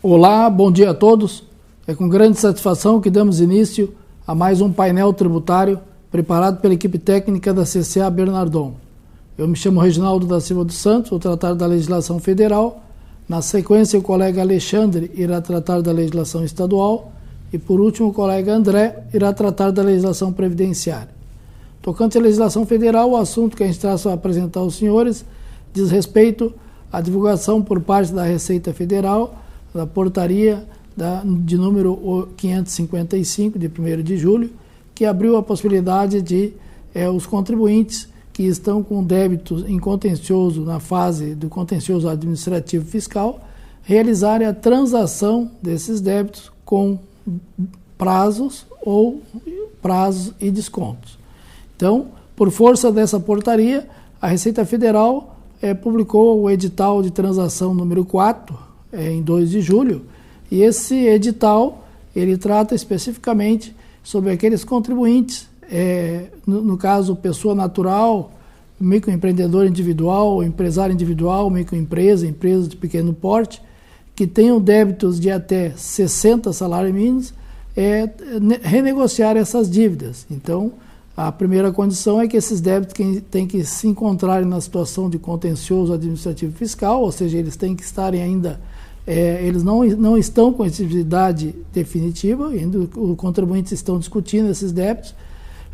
Olá, bom dia a todos. É com grande satisfação que damos início a mais um painel tributário preparado pela equipe técnica da CCA Bernardon. Eu me chamo Reginaldo da Silva dos Santos, vou tratar da legislação federal. Na sequência, o colega Alexandre irá tratar da legislação estadual e, por último, o colega André irá tratar da legislação previdenciária. Tocante à legislação federal, o assunto que a gente traz para apresentar aos senhores diz respeito à divulgação por parte da Receita Federal da portaria de número 555, de 1º de julho, que abriu a possibilidade de os contribuintes que estão com débitos em contencioso, na fase do contencioso administrativo fiscal, realizarem a transação desses débitos com prazos e descontos. Então, por força dessa portaria, a Receita Federal publicou o edital de transação número 4, em 2 de julho, e esse edital ele trata especificamente sobre aqueles contribuintes, no caso pessoa natural, microempreendedor individual, empresário individual, microempresa, empresa de pequeno porte, que tenham débitos de até 60 salários mínimos, renegociar essas dívidas. Então, a primeira condição é que esses débitos têm que se encontrarem na situação de contencioso administrativo fiscal, ou seja, eles têm que estarem ainda, eles não estão com exigibilidade definitiva, ainda os contribuintes estão discutindo esses débitos,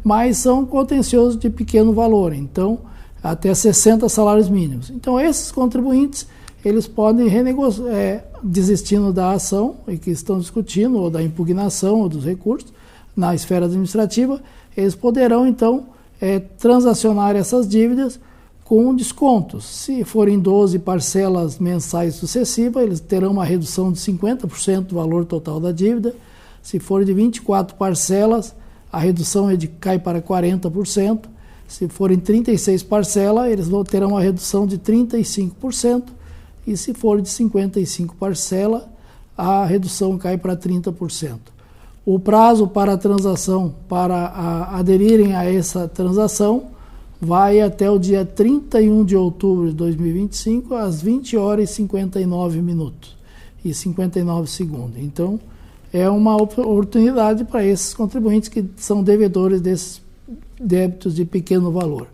mas são contenciosos de pequeno valor, então até 60 salários mínimos. Então esses contribuintes, eles podem renegociar, desistindo da ação e que estão discutindo, ou da impugnação, ou dos recursos, na esfera administrativa, eles poderão então transacionar essas dívidas com descontos. Se forem 12 parcelas mensais sucessivas, eles terão uma redução de 50% do valor total da dívida. Se for de 24 parcelas, a redução cai para 40%. Se forem 36 parcelas, eles terão uma redução de 35%. E se for de 55 parcelas, a redução cai para 30%. O prazo para a transação, para aderirem a essa transação, vai até o dia 31 de outubro de 2025, às 20 horas e 59 minutos e 59 segundos. Então, é uma oportunidade para esses contribuintes que são devedores desses débitos de pequeno valor.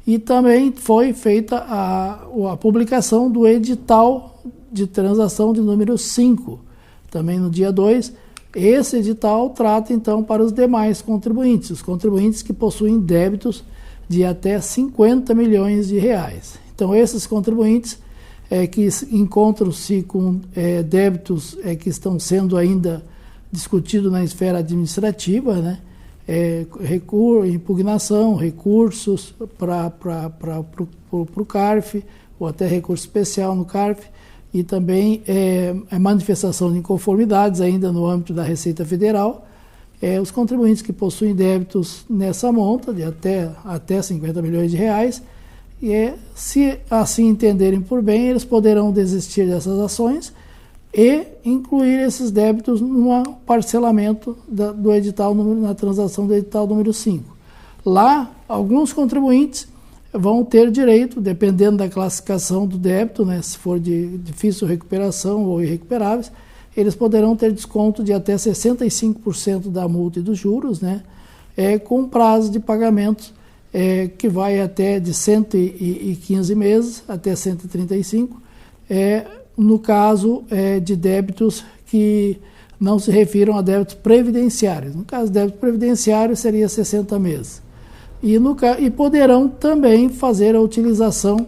E também foi feita a publicação do edital de transação de número 5, também no dia 2. Esse edital trata, então, para os demais contribuintes, os contribuintes que possuem débitos de até 50 milhões de reais. Então, esses contribuintes que encontram-se com débitos que estão sendo ainda discutidos na esfera administrativa, né? Impugnação, recursos para o CARF, ou até recurso especial no CARF, e também manifestação de inconformidades ainda no âmbito da Receita Federal. Os contribuintes que possuem débitos nessa monta de até 50 milhões de reais, se assim entenderem por bem, eles poderão desistir dessas ações e incluir esses débitos no parcelamento do edital, na transação do edital número 5. Lá, alguns contribuintes vão ter direito, dependendo da classificação do débito, né, se for de difícil recuperação ou irrecuperáveis, eles poderão ter desconto de até 65% da multa e dos juros, né, com prazo de pagamento que vai até de 115 meses até 135, no caso de débitos que não se refiram a débitos previdenciários. No caso de débito previdenciário, seria 60 meses. E poderão também fazer a utilização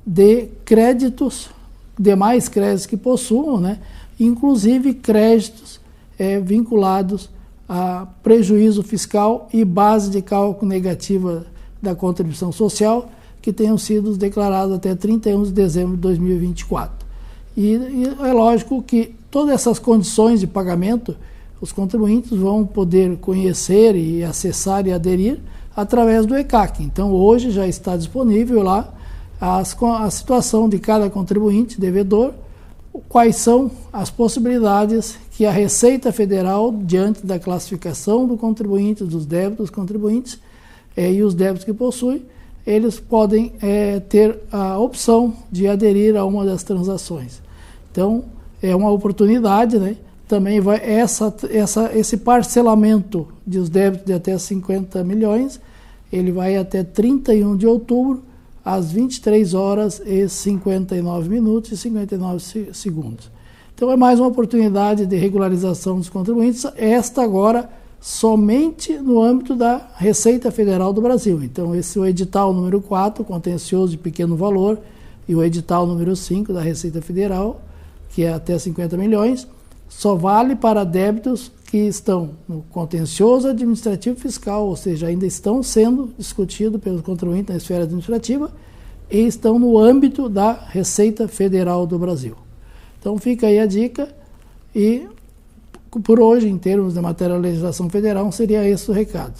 de créditos, demais créditos que possuam, né, inclusive créditos vinculados a prejuízo fiscal e base de cálculo negativa da contribuição social, que tenham sido declarados até 31 de dezembro de 2024. E é lógico que todas essas condições de pagamento, os contribuintes vão poder conhecer e acessar e aderir através do ECAC. Então, hoje já está disponível lá a situação de cada contribuinte devedor, quais são as possibilidades que a Receita Federal, diante da classificação do contribuinte, dos débitos dos contribuintes e os débitos que possui, eles podem ter a opção de aderir a uma das transações. Então, é uma oportunidade, né? Também vai esse parcelamento dos débitos de até 50 milhões, ele vai até 31 de outubro, às 23 horas e 59 minutos e 59 segundos. Então é mais uma oportunidade de regularização dos contribuintes, esta agora somente no âmbito da Receita Federal do Brasil. Então esse é o edital número 4, contencioso de pequeno valor, e o edital número 5 da Receita Federal, que é até 50 milhões, só vale para débitos que estão no contencioso administrativo fiscal, ou seja, ainda estão sendo discutidos pelos contribuintes na esfera administrativa e estão no âmbito da Receita Federal do Brasil. Então fica aí a dica e por hoje, em termos de matéria da legislação federal, seria esse o recado.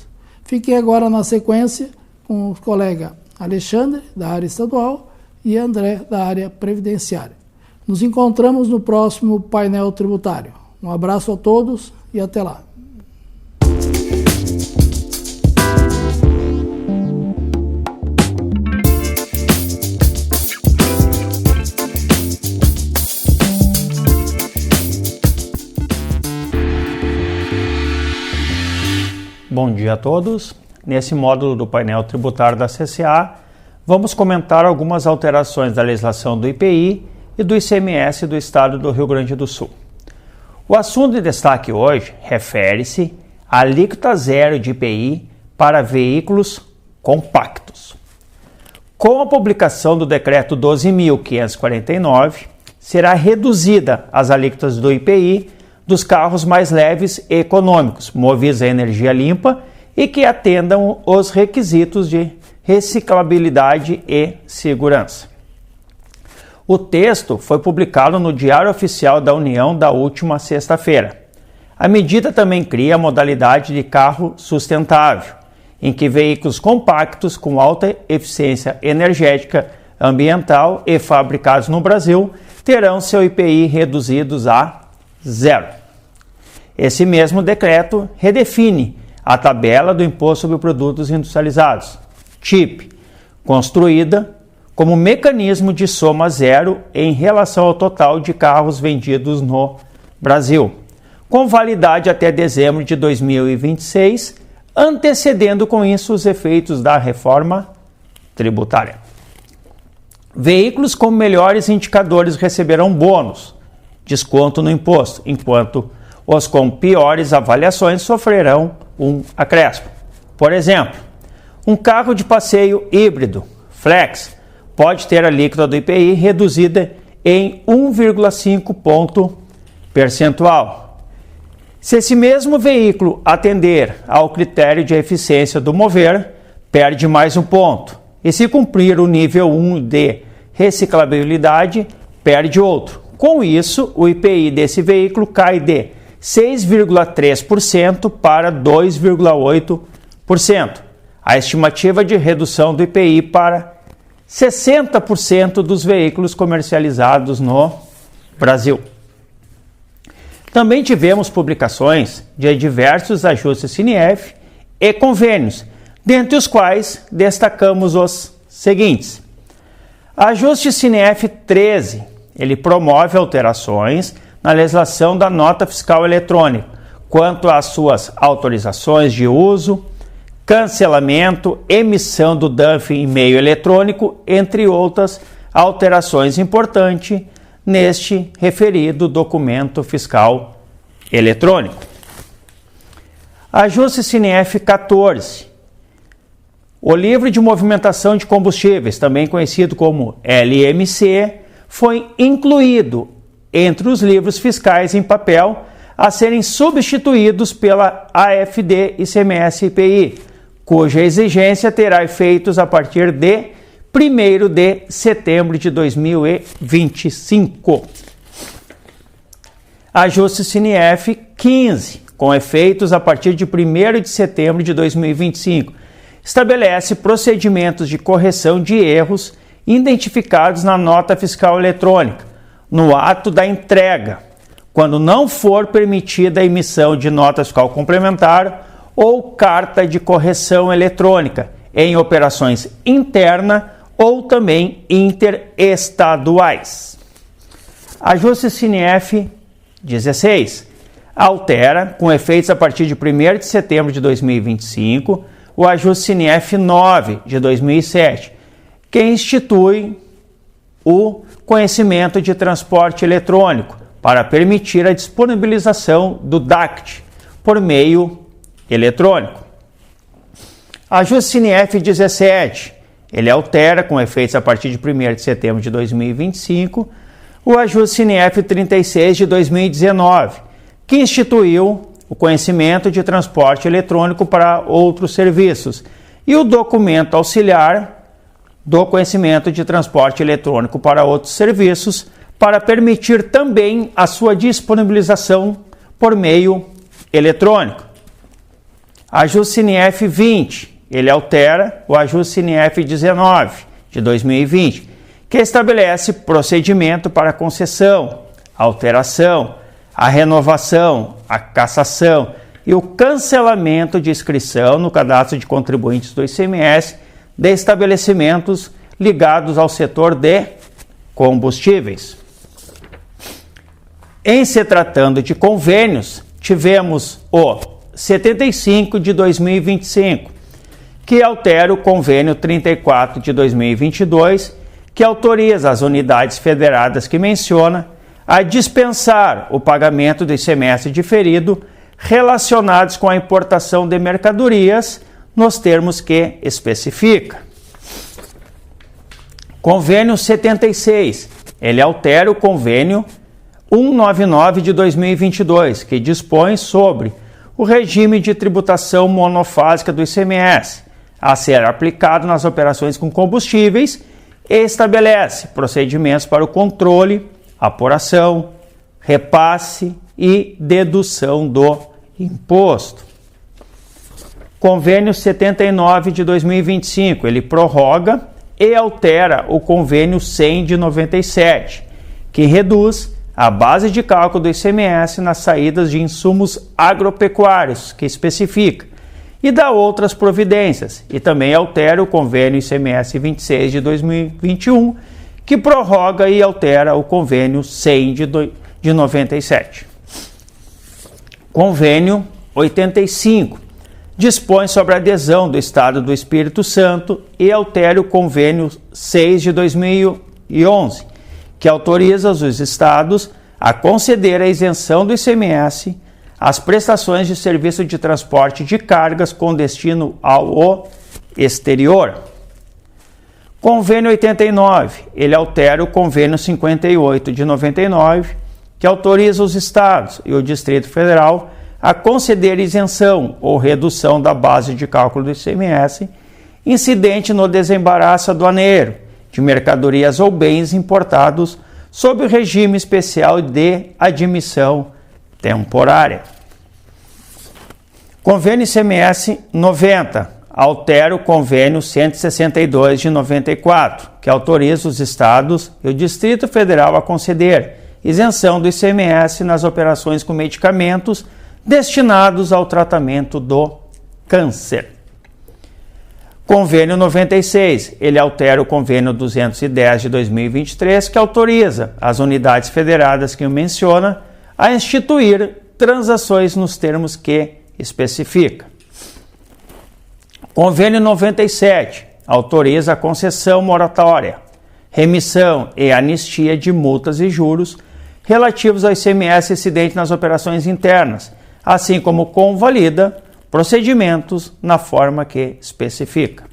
Fiquem agora na sequência com o colega Alexandre, da área estadual, e André, da área previdenciária. Nos encontramos no próximo painel tributário. Um abraço a todos e até lá. Bom dia a todos. Nesse módulo do painel tributário da CCA, vamos comentar algumas alterações da legislação do IPI e do ICMS do Estado do Rio Grande do Sul. O assunto de destaque hoje refere-se à alíquota zero de IPI para veículos compactos. Com a publicação do Decreto 12.549, será reduzida as alíquotas do IPI dos carros mais leves e econômicos, movidos a energia limpa e que atendam os requisitos de reciclabilidade e segurança. O texto foi publicado no Diário Oficial da União da última sexta-feira. A medida também cria a modalidade de carro sustentável, em que veículos compactos com alta eficiência energética ambiental e fabricados no Brasil terão seu IPI reduzidos a zero. Esse mesmo decreto redefine a tabela do Imposto sobre Produtos Industrializados, TIP, construída como mecanismo de soma zero em relação ao total de carros vendidos no Brasil, com validade até dezembro de 2026, antecedendo com isso os efeitos da reforma tributária. Veículos com melhores indicadores receberão bônus, desconto no imposto, enquanto os com piores avaliações sofrerão um acréscimo. Por exemplo, um carro de passeio híbrido, flex, pode ter a alíquota do IPI reduzida em 1,5 ponto percentual. Se esse mesmo veículo atender ao critério de eficiência do mover, perde mais um ponto. E se cumprir o nível 1 de reciclabilidade, perde outro. Com isso, o IPI desse veículo cai de 6,3% para 2,8%. A estimativa de redução do IPI para 60% dos veículos comercializados no Brasil. Também tivemos publicações de diversos ajustes CINIEF e convênios, dentre os quais destacamos os seguintes. Ajuste CINIEF 13, ele promove alterações na legislação da nota fiscal eletrônica, quanto às suas autorizações de uso, cancelamento, emissão do DANF em meio eletrônico, entre outras alterações importantes neste referido documento fiscal eletrônico. Ajuste CINIEF 14. O livro de movimentação de combustíveis, também conhecido como LMC, foi incluído entre os livros fiscais em papel a serem substituídos pela AFD ICMS IPI, cuja exigência terá efeitos a partir de 1º de setembro de 2025. Ajuste CINIEF 15, com efeitos a partir de 1º de setembro de 2025, estabelece procedimentos de correção de erros identificados na nota fiscal eletrônica, no ato da entrega, quando não for permitida a emissão de nota fiscal complementar ou carta de correção eletrônica em operações internas ou também interestaduais. Ajuste CINEF 16. Altera, com efeitos a partir de 1º de setembro de 2025, o ajuste CINEF 9 de 2007, que institui o conhecimento de transporte eletrônico para permitir a disponibilização do DACT por meio eletrônico. Ajuste CINEF 17. Ele altera, com efeitos a partir de 1º de setembro de 2025, o ajuste CINEF 36 de 2019, que instituiu o conhecimento de transporte eletrônico para outros serviços e o documento auxiliar do conhecimento de transporte eletrônico para outros serviços para permitir também a sua disponibilização por meio eletrônico. Ajuste CINEF 20. Ele altera o ajuste CINEF 19 de 2020, que estabelece procedimento para concessão, alteração, a renovação, a cassação e o cancelamento de inscrição no cadastro de contribuintes do ICMS de estabelecimentos ligados ao setor de combustíveis. Em se tratando de convênios, tivemos o 75 de 2025, que altera o convênio 34 de 2022, que autoriza as unidades federadas que menciona a dispensar o pagamento do ICMS diferido relacionados com a importação de mercadorias nos termos que especifica. Convênio 76. Ele altera o convênio 199 de 2022, que dispõe sobre o regime de tributação monofásica do ICMS a ser aplicado nas operações com combustíveis e estabelece procedimentos para o controle, apuração, repasse e dedução do imposto. Convênio 79 de 2025, ele prorroga e altera o convênio 100 de 97, que reduz a base de cálculo do ICMS nas saídas de insumos agropecuários, que especifica, e dá outras providências, e também altera o convênio ICMS 26 de 2021, que prorroga e altera o convênio 100 de 97. Convênio 85 dispõe sobre a adesão do Estado do Espírito Santo e altera o convênio 6 de 2011, que autoriza os estados a conceder a isenção do ICMS às prestações de serviço de transporte de cargas com destino ao exterior. Convênio 89, ele altera o convênio 58 de 99, que autoriza os estados e o Distrito Federal a conceder isenção ou redução da base de cálculo do ICMS incidente no desembaraço aduaneiro de mercadorias ou bens importados sob o regime especial de admissão temporária. Convênio ICMS 90 altera o convênio 162 de 94, que autoriza os estados e o Distrito Federal a conceder isenção do ICMS nas operações com medicamentos destinados ao tratamento do câncer. Convênio 96, ele altera o convênio 210 de 2023, que autoriza as unidades federadas que o menciona a instituir transações nos termos que especifica. Convênio 97, autoriza a concessão moratória, remissão e anistia de multas e juros relativos ao ICMS incidente nas operações internas, assim como convalida procedimentos na forma que especifica.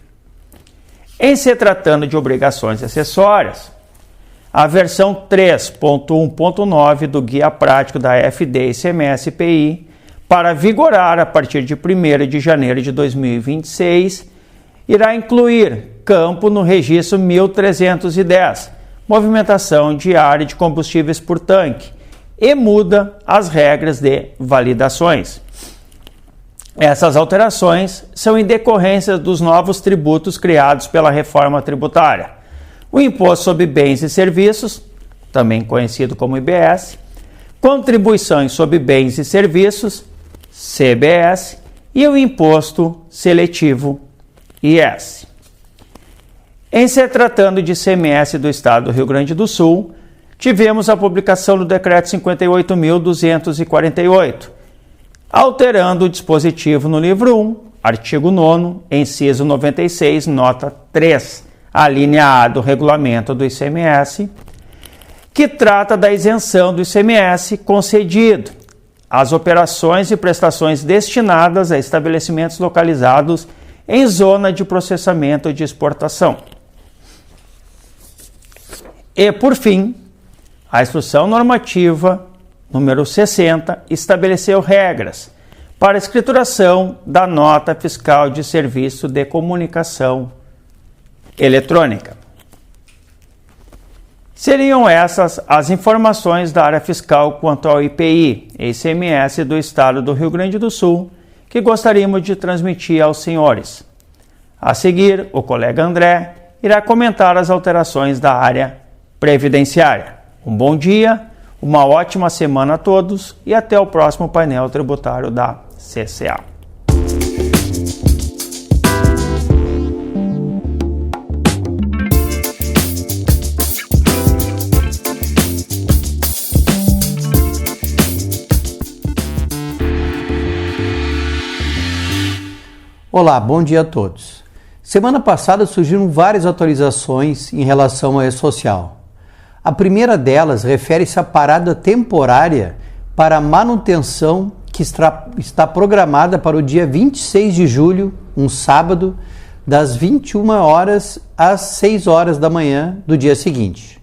Em se tratando de obrigações acessórias, a versão 3.1.9 do Guia Prático da FD ICMS-PI, para vigorar a partir de 1º de janeiro de 2026, irá incluir campo no registro 1310, movimentação diária de combustíveis por tanque, e muda as regras de validações. Essas alterações são em decorrência dos novos tributos criados pela reforma tributária: o Imposto sobre Bens e Serviços, também conhecido como IBS, Contribuições sobre Bens e Serviços, CBS, e o Imposto Seletivo, IS. Em se tratando de ICMS do Estado do Rio Grande do Sul, tivemos a publicação do Decreto 58.248, alterando o dispositivo no livro 1, artigo 9º, inciso 96, nota 3, a linha A do regulamento do ICMS, que trata da isenção do ICMS concedido às operações e prestações destinadas a estabelecimentos localizados em zona de processamento de exportação. E, por fim, a Instrução Normativa número 60 estabeleceu regras para a escrituração da nota fiscal de serviço de comunicação eletrônica. Seriam essas as informações da área fiscal quanto ao IPI e ICMS do Estado do Rio Grande do Sul que gostaríamos de transmitir aos senhores. A seguir, o colega André irá comentar as alterações da área previdenciária. Um bom dia, uma ótima semana a todos e até o próximo painel tributário da CCA. Olá, bom dia a todos. Semana passada surgiram várias atualizações em relação ao E-Social. A primeira delas refere-se à parada temporária para a manutenção que está programada para o dia 26 de julho, um sábado, das 21 horas às 6 horas da manhã do dia seguinte.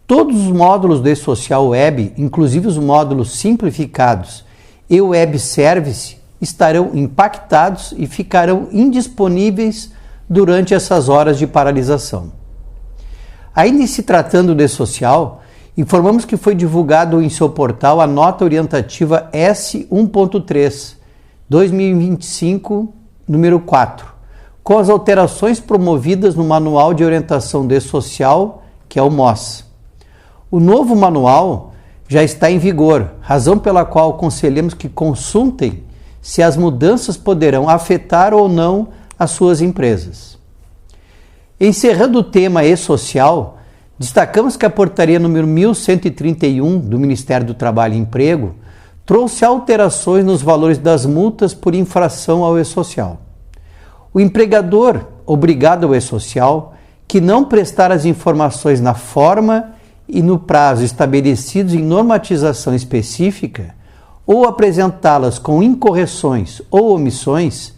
Todos os módulos do E-Social Web, inclusive os módulos simplificados e o Web Service, estarão impactados e ficarão indisponíveis durante essas horas de paralisação. Ainda em se tratando do E-Social, informamos que foi divulgado em seu portal a nota orientativa S1.3, 2025, número 4, com as alterações promovidas no Manual de Orientação do E-Social, que é o MOS. O novo manual já está em vigor, razão pela qual aconselhamos que consultem se as mudanças poderão afetar ou não as suas empresas. Encerrando o tema E-Social, destacamos que a portaria número 1131 do Ministério do Trabalho e Emprego trouxe alterações nos valores das multas por infração ao E-Social. O empregador obrigado ao E-Social que não prestar as informações na forma e no prazo estabelecidos em normatização específica ou apresentá-las com incorreções ou omissões,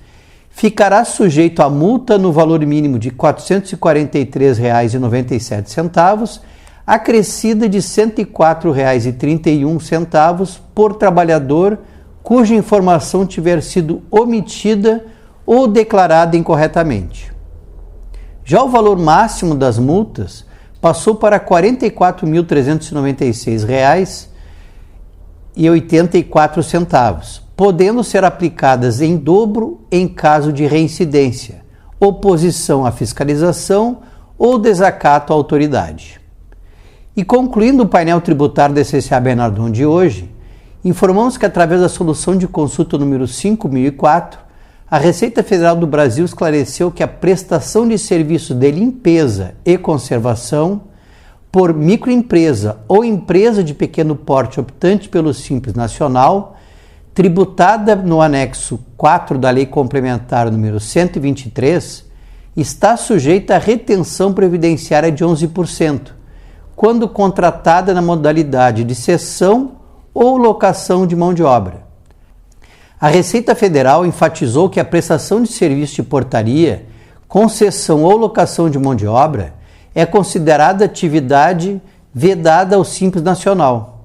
ficará sujeito a multa no valor mínimo de R$ 443,97, acrescida de R$ 104,31 por trabalhador cuja informação tiver sido omitida ou declarada incorretamente. Já o valor máximo das multas passou para R$ 44.396,84, podendo ser aplicadas em dobro em caso de reincidência, oposição à fiscalização ou desacato à autoridade. E concluindo o painel tributário da CCA Bernardon de hoje, informamos que através da solução de consulta número 5004, a Receita Federal do Brasil esclareceu que a prestação de serviços de limpeza e conservação por microempresa ou empresa de pequeno porte optante pelo Simples Nacional, tributada no anexo 4 da Lei Complementar número 123, está sujeita à retenção previdenciária de 11%, quando contratada na modalidade de cessão ou locação de mão de obra. A Receita Federal enfatizou que a prestação de serviço de portaria, concessão ou locação de mão de obra é considerada atividade vedada ao Simples Nacional.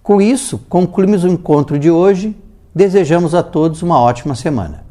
Com isso, concluímos o encontro de hoje. Desejamos a todos uma ótima semana.